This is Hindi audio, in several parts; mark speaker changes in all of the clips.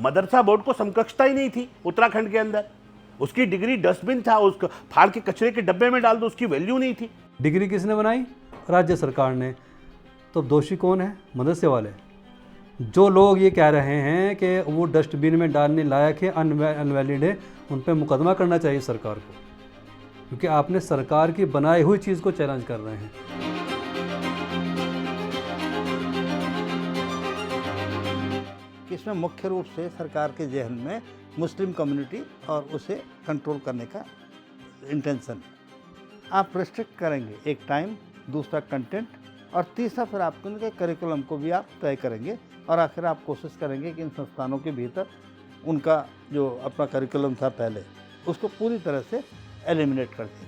Speaker 1: मदरसा बोर्ड को समकक्षता ही नहीं थी उत्तराखंड के अंदर। उसकी डिग्री डस्टबिन था, उसको फाड़ के कचरे के डब्बे में डाल दो, उसकी वैल्यू नहीं थी।
Speaker 2: डिग्री किसने बनाई? राज्य सरकार ने। तो दोषी कौन है? मदरसे वाले। जो लोग ये कह रहे हैं कि वो डस्टबिन में डालने लायक है, अनवैलिड है, उन पर मुकदमा करना चाहिए सरकार को, क्योंकि आपने सरकार की बनाई हुई चीज़ को चैलेंज कर रहे हैं।
Speaker 3: इसमें मुख्य रूप से सरकार के जहन में मुस्लिम कम्युनिटी और उसे कंट्रोल करने का इंटेंशन है। आप रिस्ट्रिक्ट करेंगे एक टाइम, दूसरा कंटेंट, और तीसरा फिर आपके उनके करिकुलम को भी आप तय करेंगे, और आखिर आप कोशिश करेंगे कि इन संस्थानों के भीतर उनका जो अपना करिकुलम था पहले, उसको पूरी तरह से एलिमिनेट कर दें।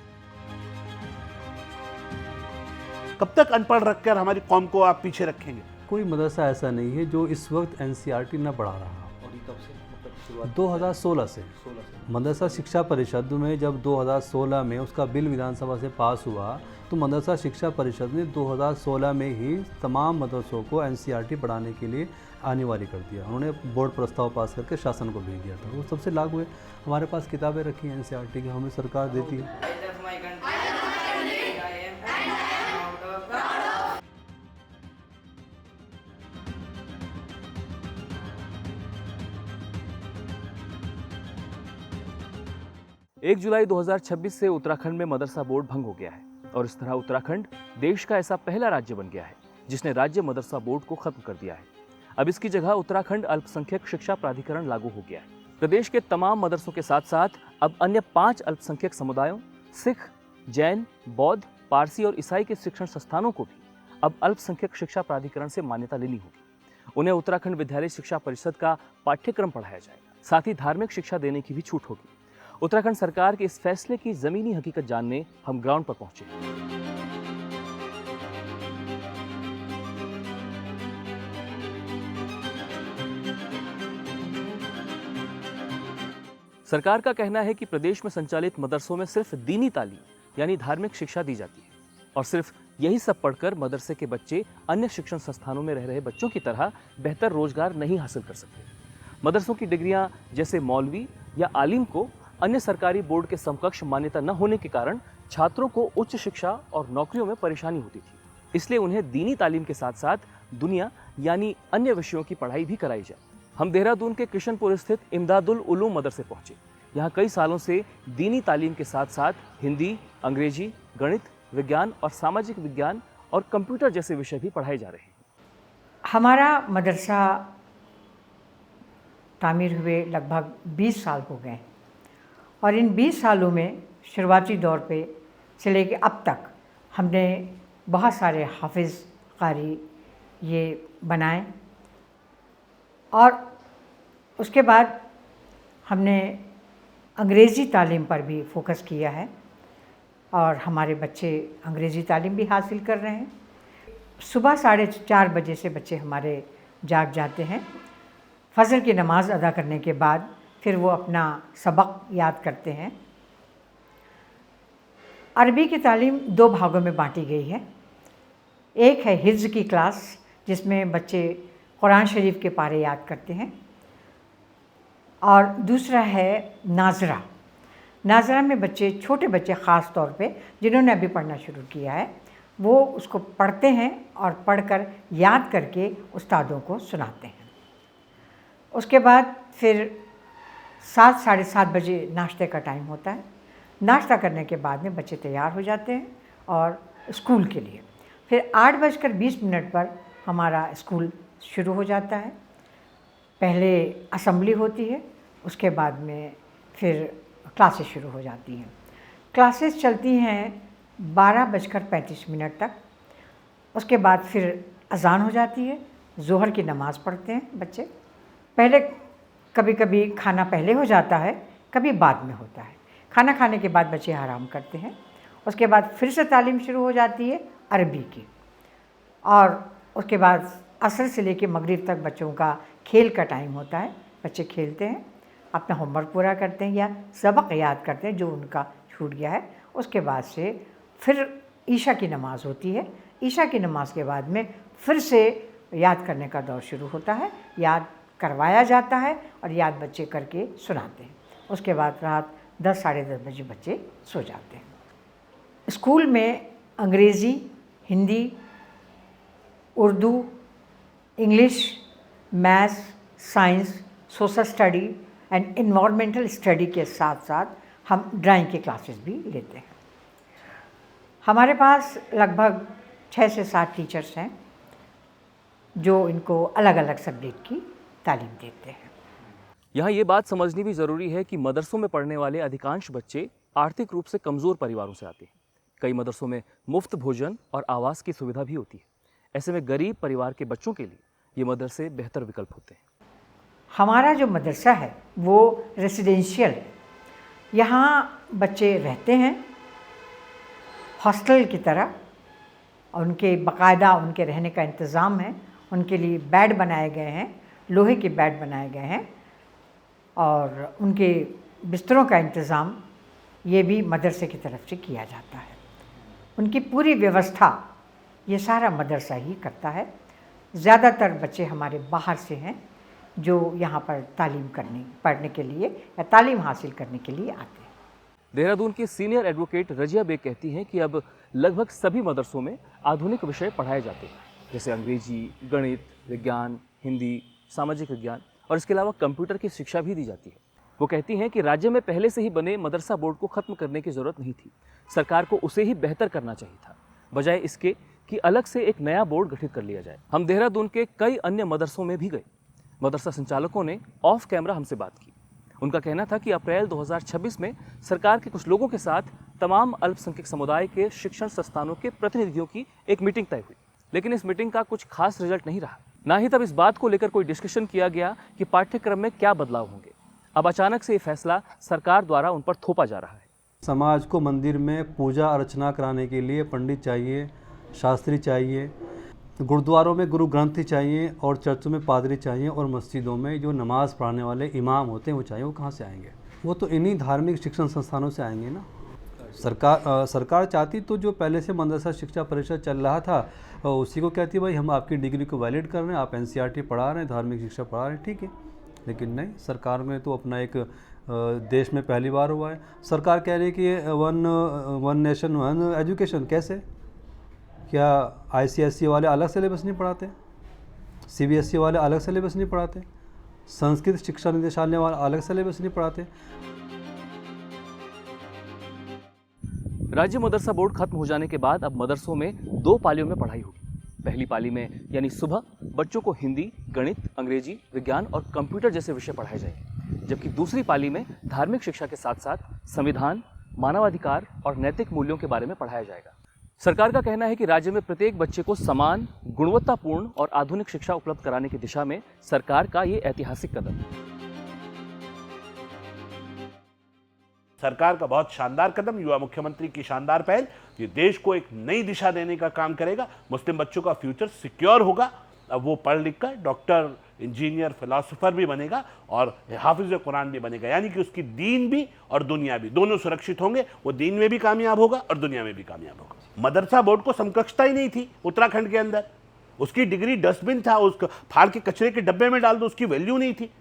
Speaker 1: कब तक अनपढ़ रखकर हमारी कौम को आप पीछे रखेंगे?
Speaker 2: कोई मदरसा ऐसा नहीं है जो इस वक्त एनसीईआरटी न बढ़ा रहा। 2016 से मदरसा शिक्षा परिषद में जब 2016 में उसका बिल विधानसभा से पास हुआ, तो मदरसा शिक्षा परिषद ने 2016 में ही तमाम मदरसों को एनसीईआरटी बढ़ाने के लिए अनिवार्य कर दिया। उन्होंने बोर्ड प्रस्ताव पास करके शासन को भेज दिया था, वो सबसे लागू है। हमारे पास किताबें रखी हैं एनसीईआरटी की, हमें सरकार देती है।
Speaker 4: 1 जुलाई 2026 से उत्तराखंड में मदरसा बोर्ड भंग हो गया है और इस तरह उत्तराखंड देश का ऐसा पहला राज्य बन गया है जिसने राज्य मदरसा बोर्ड को खत्म कर दिया है। अब इसकी जगह उत्तराखंड अल्पसंख्यक शिक्षा प्राधिकरण लागू हो गया है। प्रदेश के तमाम मदरसों के साथ साथ अब अन्य 5 अल्पसंख्यक समुदायों सिख, जैन, बौद्ध, पारसी और ईसाई के शिक्षण संस्थानों को भी अब अल्पसंख्यक शिक्षा प्राधिकरण से मान्यता लेनी होगी। उन्हें उत्तराखंड विद्यालय शिक्षा परिषद का पाठ्यक्रम पढ़ाया जाएगा, साथ ही धार्मिक शिक्षा देने की भी छूट होगी। उत्तराखंड सरकार के इस फैसले की जमीनी हकीकत जानने हम ग्राउंड पर पहुंचे। सरकार का कहना है कि प्रदेश में संचालित मदरसों में सिर्फ दीनी तालीम यानी धार्मिक शिक्षा दी जाती है और सिर्फ यही सब पढ़कर मदरसे के बच्चे अन्य शिक्षण संस्थानों में रह रहे बच्चों की तरह बेहतर रोजगार नहीं हासिल कर सकते। मदरसों की डिग्रियां जैसे मौलवी या आलिम को अन्य सरकारी बोर्ड के समकक्ष मान्यता न होने के कारण छात्रों को उच्च शिक्षा और नौकरियों में परेशानी होती थी। इसलिए उन्हें दीनी तालीम के साथ साथ दुनिया यानी अन्य विषयों की पढ़ाई भी कराई जाए। हम देहरादून के किशनपुर स्थित इमदादुल उलूम मदरसे पहुंचे। यहाँ कई सालों से दीनी तालीम के साथ साथ हिंदी, अंग्रेजी, गणित, विज्ञान और सामाजिक विज्ञान और कंप्यूटर जैसे विषय भी पढ़ाए जा रहे हैं।
Speaker 5: हमारा मदरसा तामीर हुए लगभग 20 साल हो गए और इन 20 सालों में शुरुआती दौर पे से लेके अब तक हमने बहुत सारे हाफिज़ कारी ये बनाए और उसके बाद हमने अंग्रेज़ी तालीम पर भी फोकस किया है और हमारे बच्चे अंग्रेज़ी तालीम भी हासिल कर रहे हैं। सुबह 4:30 बजे से बच्चे हमारे जाग जाते हैं। फजर की नमाज़ अदा करने के बाद फिर वो अपना सबक याद करते हैं। अरबी की तालीम 2 भागों में बांटी गई है। एक है हिफ्ज़ की क्लास जिसमें बच्चे कुरान शरीफ के पारे याद करते हैं और दूसरा है नाज़रा। नाज़रा में बच्चे, छोटे बच्चे ख़ास तौर पे जिन्होंने अभी पढ़ना शुरू किया है, वो उसको पढ़ते हैं और पढ़कर याद करके उस्तादों को सुनाते हैं। उसके बाद फिर 7, साढ़े 7 बजे नाश्ते का टाइम होता है। नाश्ता करने के बाद में बच्चे तैयार हो जाते हैं और स्कूल के लिए फिर 8:20 पर हमारा स्कूल शुरू हो जाता है। पहले असेंबली होती है, उसके बाद में फिर क्लासेस शुरू हो जाती हैं। क्लासेस चलती हैं 12:35 तक। उसके बाद फिर अज़ान हो जाती है, ज़ोहर की नमाज़ पढ़ते हैं बच्चे। पहले कभी कभी खाना पहले हो जाता है, कभी बाद में होता है। खाना खाने के बाद बच्चे आराम करते हैं। उसके बाद फिर से तालीम शुरू हो जाती है अरबी की और उसके बाद असर से लेकर मगरिब तक बच्चों का खेल का टाइम होता है। बच्चे खेलते हैं, अपना होमवर्क पूरा करते हैं या सबक याद करते हैं जो उनका छूट गया है। उसके बाद से फिर ईशा की नमाज़ होती है। ईशा की नमाज़ के बाद में फिर से याद करने का दौर शुरू होता है। याद करवाया जाता है और याद बच्चे करके सुनाते हैं। उसके बाद रात 10 साढ़े 10 बजे बच्चे सो जाते हैं। स्कूल में अंग्रेज़ी, Hindi, Urdu, English, maths, science, social study and environmental study के साथ साथ हम ड्राइंग की क्लासेस भी लेते हैं। हमारे पास लगभग 6 से 7 टीचर्स हैं जो इनको अलग अलग सब्जेक्ट की तालीम देते हैं।
Speaker 4: यहाँ ये बात समझनी भी ज़रूरी है कि मदरसों में पढ़ने वाले अधिकांश बच्चे आर्थिक रूप से कमज़ोर परिवारों से आते हैं। कई मदरसों में मुफ्त भोजन और आवास की सुविधा भी होती है। ऐसे में गरीब परिवार के बच्चों के लिए ये मदरसे बेहतर विकल्प होते हैं।
Speaker 5: हमारा जो मदरसा है वो रेसिडेंशियल है। यहाँ बच्चे रहते हैं हॉस्टल की तरह, और उनके बाकायदा उनके रहने का इंतज़ाम है। उनके लिए बेड बनाए गए हैं, लोहे के बेड बनाए गए हैं, और उनके बिस्तरों का इंतज़ाम ये भी मदरसे की तरफ से किया जाता है। उनकी पूरी व्यवस्था ये सारा मदरसा ही करता है। ज़्यादातर बच्चे हमारे बाहर से हैं जो यहाँ पर पढ़ने के लिए या तालीम हासिल करने के लिए आते हैं।
Speaker 4: देहरादून की सीनियर एडवोकेट रजिया बेग कहती हैं कि अब लगभग सभी मदरसों में आधुनिक विषय पढ़ाए जाते हैं, जैसे अंग्रेजी, गणित, विज्ञान, हिंदी, सामाजिक विज्ञान, और इसके अलावा कंप्यूटर की शिक्षा भी दी जाती है। वो कहती हैं कि राज्य में पहले से ही बने मदरसा बोर्ड को ख़त्म करने की ज़रूरत नहीं थी। सरकार को उसे ही बेहतर करना चाहिए था, बजाय इसके कि अलग से एक नया बोर्ड गठित कर लिया जाए। हम देहरादून के कई अन्य मदरसों में भी गए। मदरसा संचालकों ने ऑफ कैमरा हमसे बात की। उनका कहना था कि अप्रैल 2026 में सरकार के कुछ लोगों के साथ तमाम अल्पसंख्यक समुदाय के शिक्षण संस्थानों के प्रतिनिधियों की एक मीटिंग तय हुई, लेकिन इस मीटिंग का कुछ खास रिजल्ट नहीं रहा। ना ही तब इस बात को लेकर कोई डिस्कशन किया गया कि पाठ्यक्रम में क्या बदलाव होंगे। अब अचानक से ये फैसला सरकार द्वारा उन पर थोपा जा रहा है।
Speaker 2: समाज को मंदिर में पूजा अर्चना कराने के लिए पंडित चाहिए, शास्त्री चाहिए, गुरुद्वारों में गुरु ग्रंथी चाहिए, और चर्चों में पादरी चाहिए, और मस्जिदों में जो नमाज पढ़ाने वाले इमाम होते हैं वो चाहिए। वो कहाँ से आएंगे? वो तो इन्हीं धार्मिक शिक्षण संस्थानों से आएंगे ना। सरकार चाहती तो जो पहले से मदरसा शिक्षा परिषद चल रहा था उसी को कहती भाई हम आपकी डिग्री को वैलिड कर रहे हैं, आप NCERT पढ़ा रहे हैं, धार्मिक शिक्षा पढ़ा रहे हैं, ठीक है। लेकिन नहीं, सरकार में तो अपना एक देश में पहली बार हुआ है। सरकार कह रही है कि वन नेशन वन एजुकेशन। कैसे? क्या ICSE वाले अलग सिलेबस नहीं पढ़ाते? CBSE वाले अलग सिलेबस नहीं पढ़ाते? संस्कृत शिक्षा निदेशालय वाले अलग सिलेबस नहीं पढ़ाते?
Speaker 4: राज्य मदरसा बोर्ड खत्म हो जाने के बाद अब मदरसों में 2 पालियों में पढ़ाई होगी। पहली पाली में यानी सुबह बच्चों को हिंदी, गणित, अंग्रेजी, विज्ञान और कंप्यूटर जैसे विषय पढ़ाए जाएंगे, जबकि दूसरी पाली में धार्मिक शिक्षा के साथ साथ संविधान, मानवाधिकार और नैतिक मूल्यों के बारे में पढ़ाया जाएगा। सरकार का कहना है कि राज्य में प्रत्येक बच्चे को समान, गुणवत्तापूर्ण और आधुनिक शिक्षा उपलब्ध कराने की दिशा में सरकार का ये ऐतिहासिक कदम है।
Speaker 1: सरकार का बहुत शानदार कदम, युवा मुख्यमंत्री की शानदार पहल, ये देश को एक नई दिशा देने का काम करेगा। मुस्लिम बच्चों का फ्यूचर सिक्योर होगा। अब वो पढ़ लिख कर डॉक्टर, इंजीनियर, फिलोसोफर भी बनेगा और हाफिज कुरान भी बनेगा, यानी कि उसकी दीन भी और दुनिया भी दोनों सुरक्षित होंगे। वो दीन में भी कामयाब होगा और दुनिया में भी कामयाब होगा। मदरसा बोर्ड को समकक्षता ही नहीं थी उत्तराखंड के अंदर। उसकी डिग्री डस्टबिन था, उसको फाड़ के कचरे के डब्बे में डाल दो, उसकी वैल्यू नहीं थी।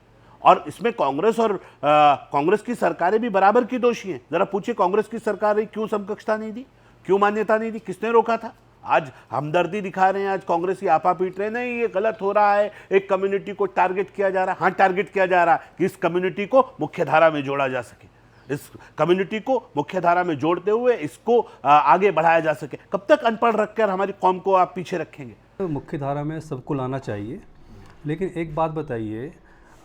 Speaker 1: और इसमें कांग्रेस और कांग्रेस की सरकारें भी बराबर की दोषी हैं। जरा पूछिए कांग्रेस की सरकार क्यों समकक्षता नहीं दी, क्यों मान्यता नहीं दी, किसने रोका था? आज हमदर्दी दिखा रहे हैं, आज कांग्रेस की आपा पीट रहे हैं, नहीं ये गलत हो रहा है, एक कम्युनिटी को टारगेट किया जा रहा है। हाँ, टारगेट किया जा रहा है कि इस कम्युनिटी को मुख्यधारा में जोड़ा जा सके, इस कम्युनिटी को मुख्यधारा में जोड़ते हुए इसको आगे बढ़ाया जा सके। कब तक अनपढ़ रखकर हमारी कौम को आप पीछे रखेंगे?
Speaker 2: तो मुख्यधारा में सबको लाना चाहिए, लेकिन एक बात बताइए,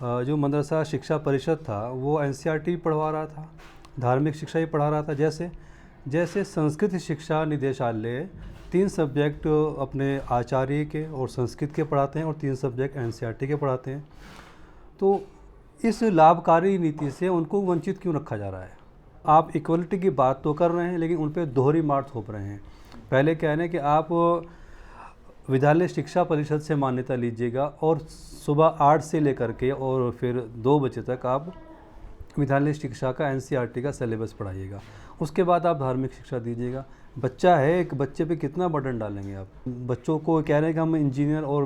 Speaker 2: जो मदरसा शिक्षा परिषद था वो NCERT पढ़वा रहा था, धार्मिक शिक्षा ही पढ़ा रहा था। जैसे संस्कृत शिक्षा निदेशालय 3 सब्जेक्ट अपने आचार्य के और संस्कृत के पढ़ाते हैं और 3 सब्जेक्ट NCERT के पढ़ाते हैं, तो इस लाभकारी नीति से उनको वंचित क्यों रखा जा रहा है? आप इक्वलिटी की बात तो कर रहे हैं, लेकिन उन पर दोहरी मार थोप रहे हैं। पहले क्या है ना कि आप विद्यालय शिक्षा परिषद से मान्यता लीजिएगा और सुबह 8 से लेकर के और फिर 2 बजे तक आप विद्यालय शिक्षा का एनसीईआरटी का सिलेबस पढ़ाइएगा। उसके बाद आप धार्मिक शिक्षा दीजिएगा। बच्चा है, एक बच्चे पे कितना बर्डन डालेंगे आप? बच्चों को कह रहे हैं कि हम इंजीनियर और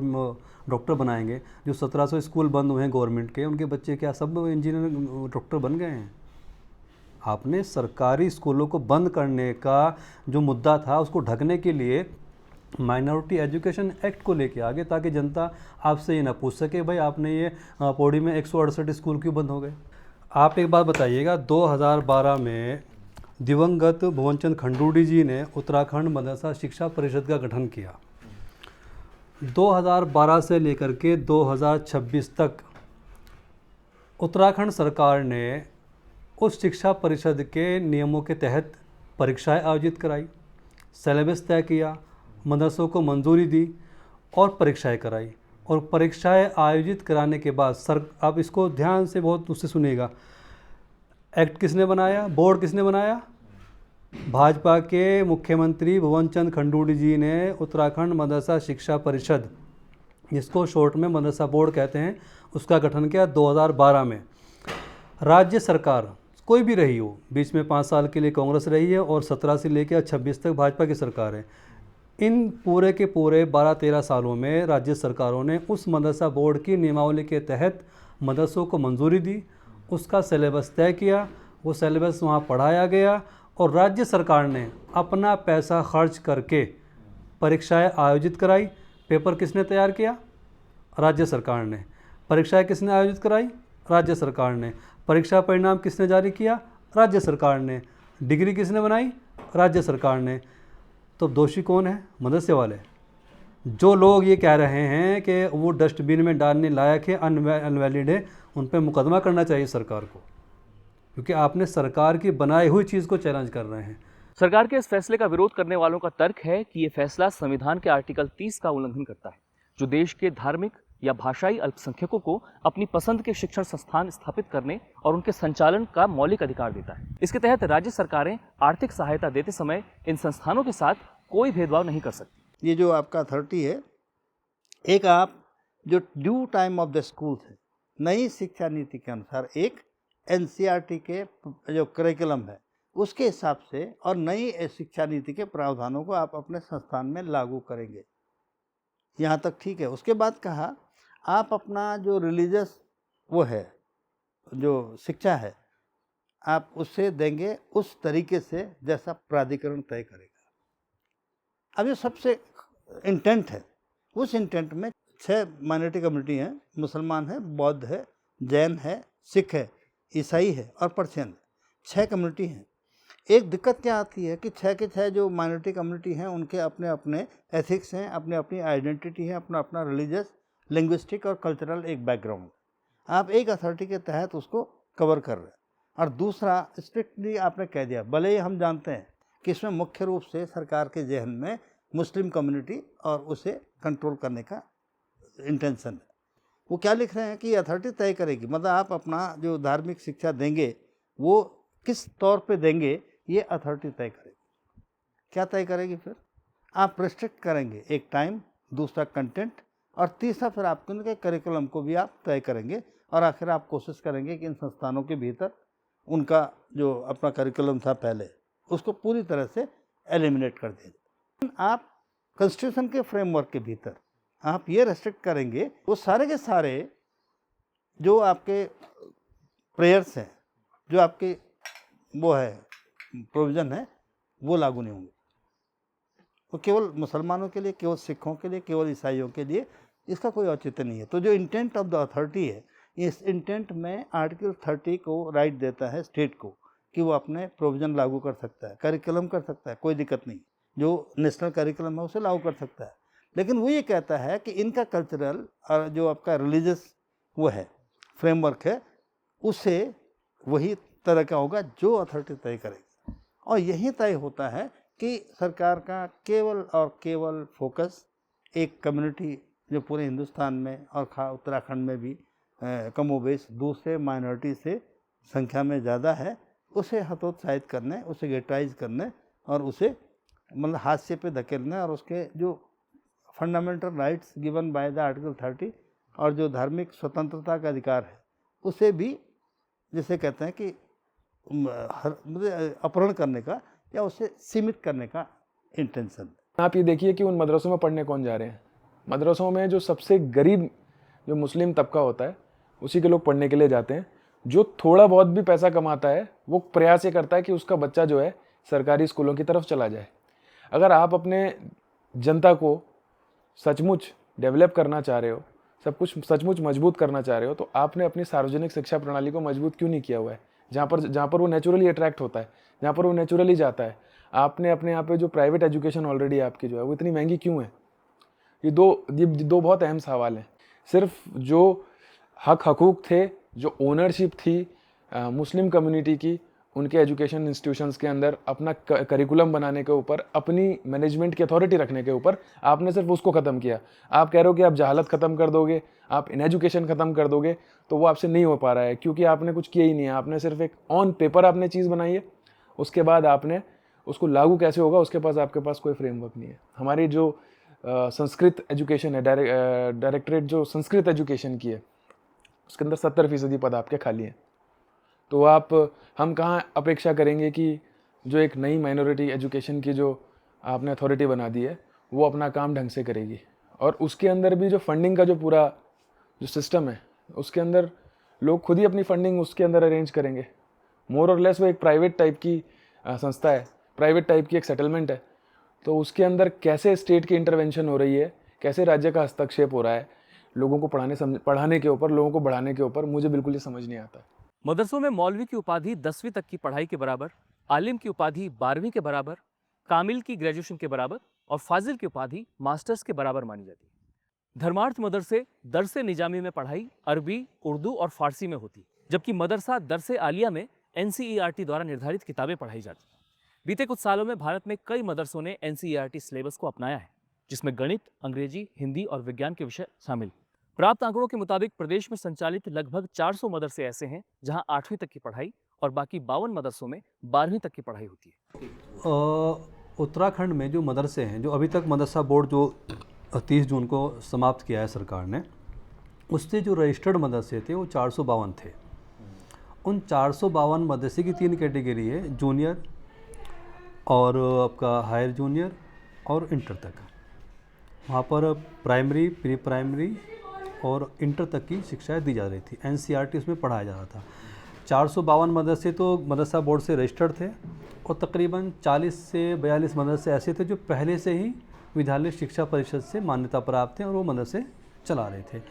Speaker 2: डॉक्टर बनाएंगे। जो 1700 स्कूल बंद हुए हैं गवर्नमेंट के, उनके बच्चे क्या सब इंजीनियर डॉक्टर बन गए हैं? आपने सरकारी स्कूलों को बंद करने का जो मुद्दा था उसको ढकने के लिए माइनॉरिटी एजुकेशन एक्ट को लेके आगे, ताकि जनता आपसे ये ना पूछ सके भाई आपने ये पौड़ी में 168 स्कूल क्यों बंद हो गए। आप एक बात बताइएगा, 2012 में दिवंगत भुवनचंद खंडूड़ी जी ने उत्तराखंड मदरसा शिक्षा परिषद का गठन किया। 2012 से लेकर के 2026 तक उत्तराखंड सरकार ने उस शिक्षा परिषद के नियमों के तहत परीक्षाएं आयोजित कराई, सिलेबस तय किया, मदरसों को मंजूरी दी और परीक्षाएं कराई। और परीक्षाएं आयोजित कराने के बाद आप इसको ध्यान से बहुत उससे सुनिएगा, एक्ट किसने बनाया, बोर्ड किसने बनाया? भाजपा के मुख्यमंत्री भुवनचंद खंडूड़ी जी ने उत्तराखंड मदरसा शिक्षा परिषद, जिसको शॉर्ट में मदरसा बोर्ड कहते हैं, उसका गठन किया 2012 में। राज्य सरकार कोई भी रही हो, बीच में 5 साल के लिए कांग्रेस रही है और 17 से लेकर 26 तक भाजपा की सरकार है। इन पूरे के पूरे 12-13 सालों में राज्य सरकारों ने उस मदरसा बोर्ड की नियमावली के तहत मदरसों को मंजूरी दी, उसका सिलेबस तय किया, वो सिलेबस वहाँ पढ़ाया गया और राज्य सरकार ने अपना पैसा खर्च करके परीक्षाएं आयोजित कराई। पेपर किसने तैयार किया? राज्य सरकार ने। परीक्षाएं किसने आयोजित कराई? राज्य सरकार ने। परीक्षा परिणाम किसने जारी किया? राज्य सरकार ने। डिग्री किसने बनाई? राज्य सरकार ने। तो दोषी कौन है? मदरसे वाले। जो लोग ये कह रहे हैं कि वो डस्टबिन में डालने लायक है, अनवैलिड है, उन पर मुकदमा करना चाहिए सरकार को, क्योंकि आपने सरकार की बनाई हुई चीज़ को चैलेंज कर रहे हैं।
Speaker 4: सरकार के इस फैसले का विरोध करने वालों का तर्क है कि ये फैसला संविधान के आर्टिकल 30 का उल्लंघन करता है, जो देश के धार्मिक या भाषाई अल्पसंख्यकों को अपनी पसंद के शिक्षण संस्थान स्थापित करने और उनके संचालन का मौलिक अधिकार देता है। इसके तहत राज्य सरकारें आर्थिक सहायता देते समय इन संस्थानों के साथ कोई भेदभाव नहीं कर सकती।
Speaker 3: ये जो आपका अथॉरिटी है, एक आप जो due time of the school है, नई शिक्षा नीति के अनुसार एक एनसीईआरटी के जो करिकुलम है उसके हिसाब से और नई शिक्षा नीति के प्रावधानों को आप अपने संस्थान में लागू करेंगे, यहाँ तक ठीक है। उसके बाद कहा आप अपना जो रिलीजियस वो है, जो शिक्षा है, आप उससे देंगे उस तरीके से जैसा प्राधिकरण तय करेगा। अब ये सबसे इंटेंट है, उस इंटेंट में 6 माइनॉरिटी कम्युनिटी हैं, मुसलमान है, बौद्ध है, जैन है, सिख है, ईसाई है और पर्शियन है, 6 कम्युनिटी हैं। एक दिक्कत क्या आती है कि 6 के 6 जो माइनॉरिटी कम्युनिटी हैं उनके अपने अपने एथिक्स हैं, अपने अपनी आइडेंटिटी है, अपना अपना रिलीजियस, लिंग्विस्टिक और कल्चरल एक बैकग्राउंड। आप एक अथॉरिटी के तहत उसको कवर कर रहे हैं। और दूसरा, स्ट्रिक्टली आपने कह दिया, भले ही हम जानते हैं कि इसमें मुख्य रूप से सरकार के जहन में मुस्लिम कम्युनिटी और उसे कंट्रोल करने का इंटेंशन है। वो क्या लिख रहे हैं कि अथॉरिटी तय करेगी, मतलब आप अपना जो धार्मिक शिक्षा देंगे वो किस तौर पे देंगे ये अथॉरिटी तय करेगी। क्या तय करेगी? फिर आप रिस्ट्रिक्ट करेंगे, एक टाइम, दूसरा कंटेंट और तीसरा फिर आप उनके करिकुलम को भी आप तय करेंगे और आखिर आप कोशिश करेंगे कि इन संस्थानों के भीतर उनका जो अपना करिकुलम था पहले उसको पूरी तरह से एलिमिनेट कर दें। आप कॉन्स्टिट्यूशन के फ्रेमवर्क के भीतर आप ये रेस्ट्रिक्ट करेंगे, वो सारे के सारे जो आपके प्रेयर्स हैं, जो आपके वो है प्रोविज़न है, वो लागू नहीं होंगे। वो केवल मुसलमानों के लिए, केवल सिखों के लिए, केवल ईसाइयों के लिए, इसका कोई औचित्य नहीं है। तो जो इंटेंट ऑफ द अथॉरिटी है, इस इंटेंट में आर्टिकल 30 को राइट देता है स्टेट को कि वो अपने प्रोविज़न लागू कर सकता है, करिकुलम कर सकता है, कोई दिक्कत नहीं, जो नेशनल करिकुलम है उसे लागू कर सकता है। लेकिन वो ये कहता है कि इनका कल्चरल और जो आपका रिलीजियस वो है फ्रेमवर्क है, उससे वही तरह का होगा जो अथॉरिटी तय करेगी। और यही तय होता है कि सरकार का केवल और केवल फोकस एक कम्युनिटी जो पूरे हिंदुस्तान में और उत्तराखंड में भी कमोबेश दूसरे माइनॉरिटी से संख्या में ज़्यादा है, उसे हतोत्साहित करने, उसे गेटाइज करने और उसे मतलब हादसे पे धकेलने और उसके जो fundamental rights given by the article 30 और जो धार्मिक स्वतंत्रता का अधिकार है उसे भी जिसे कहते हैं कि मतलब अपहरण करने का या उसे सीमित करने का इंटेंशन।
Speaker 6: आप ये देखिए कि उन मदरसों में पढ़ने कौन जा रहे हैं। मदरसों में जो सबसे गरीब जो मुस्लिम तबका होता है उसी के लोग पढ़ने के लिए जाते हैं। जो थोड़ा बहुत भी पैसा कमाता है वो प्रयास ये करता है कि उसका बच्चा जो है सरकारी स्कूलों की तरफ चला जाए। अगर आप अपने जनता को सचमुच डेवलप करना चाह रहे हो, सब कुछ सचमुच मजबूत करना चाह रहे हो, तो आपने अपनी सार्वजनिक शिक्षा प्रणाली को मजबूत क्यों नहीं किया हुआ है, जहाँ पर वो नेचुरली अट्रैक्ट होता है, जहाँ पर वो नेचुरली जाता है। आपने अपने यहाँ पे जो प्राइवेट एजुकेशन ऑलरेडी आपकी जो है वो इतनी महंगी क्यों है? ये दो बहुत अहम सवाल हैं। सिर्फ जो हकूक़ थे, जो ओनरशिप थी मुस्लिम कम्युनिटी की, उनके एजुकेशन इंस्टीट्यूशंस के अंदर अपना करिकुलम बनाने के ऊपर, अपनी मैनेजमेंट की अथॉरिटी रखने के ऊपर, आपने सिर्फ उसको ख़त्म किया। आप कह रहे हो कि आप जहालत ख़त्म कर दोगे, आप इन एजुकेशन ख़त्म कर दोगे, तो वो आपसे नहीं हो पा रहा है क्योंकि आपने कुछ किया ही नहीं है। आपने सिर्फ एक ऑन पेपर आपने चीज़ बनाई है, उसके बाद आपने उसको लागू कैसे होगा आपके पास कोई फ्रेमवर्क नहीं है। हमारी जो संस्कृत एजुकेशन है, डायरेक्टरेट जो संस्कृत एजुकेशन की है, उसके अंदर 70% पद आपके खाली हैं। तो हम कहाँ अपेक्षा करेंगे कि जो एक नई माइनॉरिटी एजुकेशन की जो आपने अथॉरिटी बना दी है वो अपना काम ढंग से करेगी। और उसके अंदर भी जो फंडिंग का जो पूरा जो सिस्टम है उसके अंदर लोग खुद ही अपनी फंडिंग उसके अंदर अरेंज करेंगे। मोर और लेस वो एक प्राइवेट टाइप की संस्था है, प्राइवेट टाइप की एक सेटलमेंट है। तो उसके अंदर कैसे स्टेट की इंटरवेंशन हो रही है, कैसे राज्य का हस्तक्षेप हो रहा है लोगों को पढ़ाने के ऊपर, लोगों को बढ़ाने के ऊपर, मुझे बिल्कुल ये समझ नहीं आता।
Speaker 4: मदरसों में मौलवी की उपाधि 10वीं तक की पढ़ाई के बराबर, आलिम की उपाधि 12वीं के बराबर, कामिल की ग्रेजुएशन के बराबर और फाजिल की उपाधि मास्टर्स के बराबर मानी जाती है। धर्मार्थ मदरसे दरसे निजामी में पढ़ाई अरबी, उर्दू और फारसी में होती, जबकि मदरसा दरसे आलिया में NCERT द्वारा निर्धारित किताबें पढ़ाई जाती। बीते कुछ सालों में भारत में कई मदरसों ने NCERT सिलेबस को अपनाया है, जिसमें गणित, अंग्रेजी, हिंदी और विज्ञान के विषय शामिल। प्राप्त आंकड़ों के मुताबिक प्रदेश में संचालित लगभग 400 मदरसे ऐसे हैं जहां 8वीं तक की पढ़ाई और बाकी 52 मदरसों में 12वीं तक की पढ़ाई होती है।
Speaker 2: उत्तराखंड में जो मदरसे हैं, जो अभी तक मदरसा बोर्ड जो 30 जून को समाप्त किया है सरकार ने, उससे जो रजिस्टर्ड मदरसे थे वो 452 थे। उन 452 मदरसे की 3 कैटेगरी है, जूनियर और आपका हायर जूनियर और इंटर तक। वहाँ पर प्राइमरी, प्री प्राइमरी और इंटर तक की शिक्षाएं दी जा रही थी। NCERT उसमें पढ़ाया जा रहा था। 452 मदरसे तो मदरसा बोर्ड से रजिस्टर्ड थे और तकरीबन 40 से 42 मदरसे ऐसे थे जो पहले से ही विद्यालय शिक्षा परिषद से मान्यता प्राप्त थे और वो मदरसे चला रहे थे।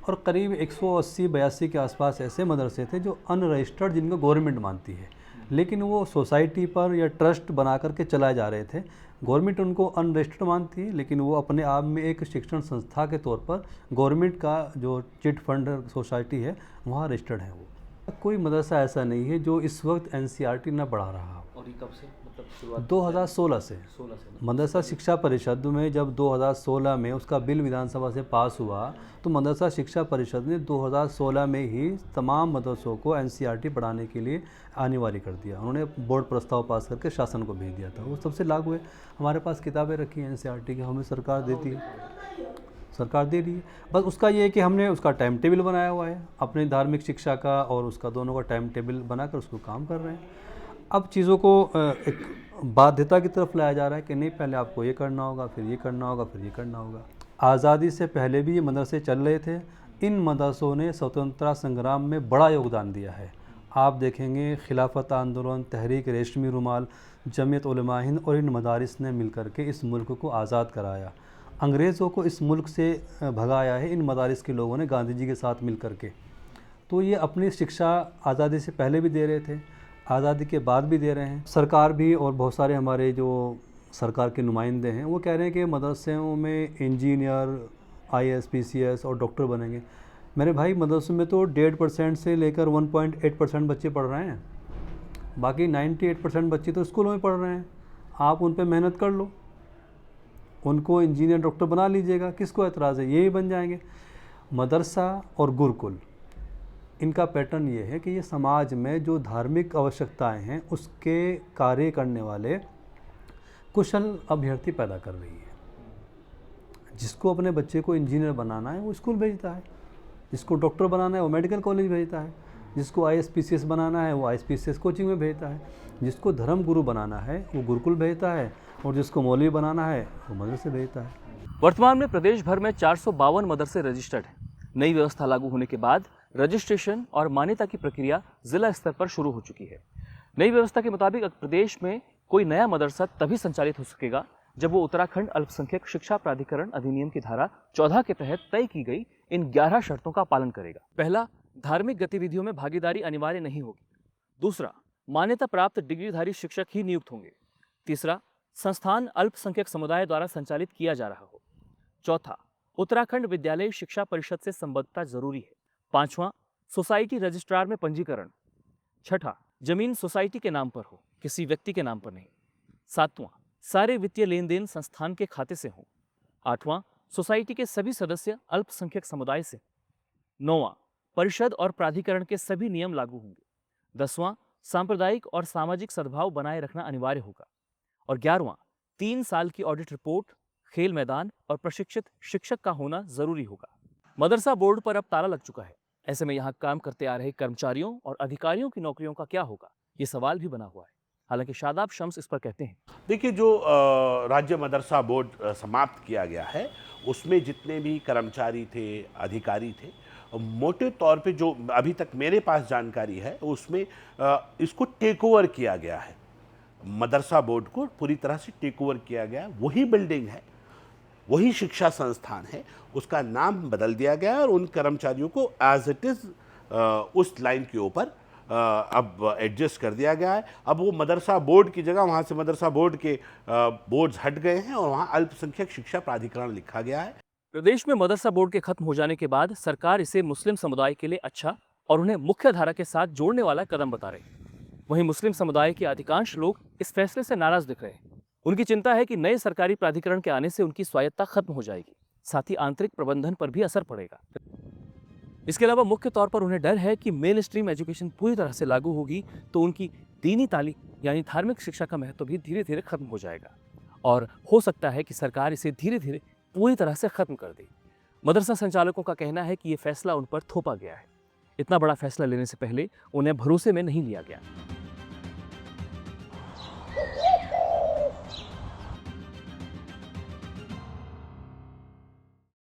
Speaker 2: और करीब 180-82 के आसपास ऐसे मदरसे थे जो अनरजिस्टर्ड, जिनको गवर्नमेंट मानती है, लेकिन वो सोसाइटी पर या ट्रस्ट बना करके चलाए जा रहे थे। गवर्नमेंट उनको अनरजिस्टर्ड मानती है, लेकिन वो अपने आप में एक शिक्षण संस्था के तौर पर गवर्नमेंट का जो चिट फंड सोसाइटी है वहाँ रजिस्टर्ड है। वो कोई मदरसा ऐसा नहीं है जो इस वक्त NCERT न पढ़ा रहा हो।
Speaker 4: और ये कब से, मतलब शुरुआत
Speaker 2: 2016 से। मदरसा शिक्षा परिषद में जब 2016 में उसका बिल विधानसभा से पास हुआ तो मदरसा शिक्षा परिषद ने 2016 में ही तमाम मदरसों को NCERT पढ़ाने के लिए अनिवार्य कर दिया। उन्होंने बोर्ड प्रस्ताव पास करके शासन को भेज दिया था। वो सबसे लागू है। हमारे पास किताबें रखी हैं NCERT की, हमें सरकार देती है, सरकार दे रही है। बस उसका ये है कि हमने उसका टाइम टेबल बनाया हुआ है, अपनी धार्मिक शिक्षा का और उसका दोनों का टाइम टेबल बनाकर उसको काम कर रहे हैं। अब चीज़ों को एक बाध्यता की तरफ लाया जा रहा है कि नहीं, पहले आपको ये करना होगा, फिर ये करना होगा, फिर ये करना होगा। आज़ादी से पहले भी ये मदरसे चल रहे थे। इन मदरसों ने स्वतंत्रता संग्राम में बड़ा योगदान दिया है। आप देखेंगे खिलाफत आंदोलन, तहरीक रेशमी रुमाल, जमीयत उलमा हिंद और इन मदारिस ने मिलकर के इस मुल्क को आज़ाद कराया। अंग्रेज़ों को इस मुल्क से भगाया है इन मदारिस के लोगों ने गांधी जी के साथ मिल कर के। तो ये अपनी शिक्षा आज़ादी से पहले भी दे रहे थे, आज़ादी के बाद भी दे रहे हैं। सरकार भी और बहुत सारे हमारे जो सरकार के नुमाइंदे हैं वो कह रहे हैं कि मदरसों में इंजीनियर, IAS, PCS और डॉक्टर बनेंगे। मेरे भाई, मदरसों में तो 1.5% से लेकर 1.8% बच्चे पढ़ रहे हैं, बाकी 98% बच्चे तो स्कूलों में पढ़ रहे हैं। आप उन पर मेहनत कर लो, उनको इंजीनियर, डॉक्टर बना लीजिएगा, किसको एतराज़ है, ये ही बन जाएंगे। मदरसा और गुरुकुल, इनका पैटर्न ये है कि ये समाज में जो धार्मिक आवश्यकताएं हैं उसके कार्य करने वाले कुशल अभ्यर्थी पैदा कर रही है। जिसको अपने बच्चे को इंजीनियर बनाना है वो स्कूल भेजता है, जिसको डॉक्टर बनाना है वो मेडिकल कॉलेज भेजता है। जिसको ISPCS बनाना है वो ISPCS कोचिंग में भेजता है, जिसको धर्म गुरु बनाना है वो गुरुकुल भेजता है, और जिसको मौलवी बनाना है वो मदरसे भेजता है।
Speaker 4: वर्तमान में प्रदेश भर में 452 मदरसे रजिस्टर्ड हैं। नई व्यवस्था लागू होने के बाद रजिस्ट्रेशन और मान्यता की प्रक्रिया जिला स्तर पर शुरू हो चुकी है। नई व्यवस्था के मुताबिक अब प्रदेश में कोई नया मदरसा तभी संचालित हो सकेगा जब वो उत्तराखंड अल्पसंख्यक शिक्षा प्राधिकरण अधिनियम की धारा 14 के तहत तय की गई इन 11 शर्तों का पालन करेगा। पहला, धार्मिक गतिविधियों में भागीदारी अनिवार्य नहीं होगी। दूसरा, मान्यता प्राप्त डिग्रीधारी शिक्षक ही नियुक्त होंगे। तीसरा, संस्थान अल्पसंख्यक समुदाय द्वारा संचालित किया जा रहा हो। चौथा, उत्तराखंड विद्यालय शिक्षा परिषद से संबद्धता जरूरी है। पांचवां, सोसाइटी रजिस्ट्रार में पंजीकरण। छठा, जमीन सोसाइटी के नाम पर हो, किसी व्यक्ति के नाम पर नहीं। सातवां, सारे वित्तीय लेन देन संस्थान के खाते से हों। आठवां, सोसाइटी के सभी सदस्य अल्पसंख्यक समुदाय से। नौवां, परिषद और प्राधिकरण के सभी नियम लागू होंगे। 10वां, सांप्रदायिक और सामाजिक सद्भाव बनाए रखना अनिवार्य होगा। और 11वां, 3 साल की ऑडिट रिपोर्ट, खेल मैदान और प्रशिक्षित शिक्षक का होना जरूरी होगा। मदरसा बोर्ड पर अब ताला लग चुका है। ऐसे में यहाँ काम करते आ रहे कर्मचारियों और अधिकारियों की नौकरियों का क्या होगा, ये सवाल भी बना हुआ है। हालांकि शादाब शम्स इस पर कहते हैं,
Speaker 1: देखिए, जो राज्य मदरसा बोर्ड समाप्त किया गया है उसमें जितने भी कर्मचारी थे, अधिकारी थे, मोटे तौर पे जो अभी तक मेरे पास जानकारी है उसमें इसको टेक ओवर किया गया है। मदरसा बोर्ड को पूरी तरह से टेक ओवर किया गया है। वही बिल्डिंग है, वही शिक्षा संस्थान है, उसका नाम बदल दिया गया है और उन कर्मचारियों को एज इट इज़ उस लाइन के ऊपर अब एडजस्ट कर दिया गया है। अब वो मदरसा बोर्ड की जगह वहाँ से मदरसा बोर्ड के बोर्ड्स हट गए हैं और वहाँ अल्पसंख्यक शिक्षा प्राधिकरण लिखा गया है।
Speaker 4: प्रदेश में मदरसा बोर्ड के खत्म हो जाने के बाद सरकार इसे मुस्लिम समुदाय के लिए अच्छा और उन्हें मुख्य धारा के साथ जोड़ने वाला कदम बता रही है। वहीं मुस्लिम समुदाय के अधिकांश लोग इस फैसले से नाराज दिख रहे हैं। उनकी चिंता है कि नए सरकारी प्राधिकरण के आने से उनकी स्वायत्तता खत्म हो जाएगी, साथ ही आंतरिक प्रबंधन पर भी असर पड़ेगा। इसके अलावा मुख्य तौर पर उन्हें डर है कि मेन स्ट्रीम एजुकेशन पूरी तरह से लागू होगी तो उनकी दीनी तालीम यानी धार्मिक शिक्षा का महत्व भी धीरे धीरे खत्म हो जाएगा और हो सकता है कि सरकार इसे धीरे धीरे पूरी तरह से खत्म कर दे। मदरसा संचालकों का कहना है कि ये फैसला उन पर थोपा गया है। इतना बड़ा फैसला लेने से पहले उन्हें भरोसे में नहीं लिया गया।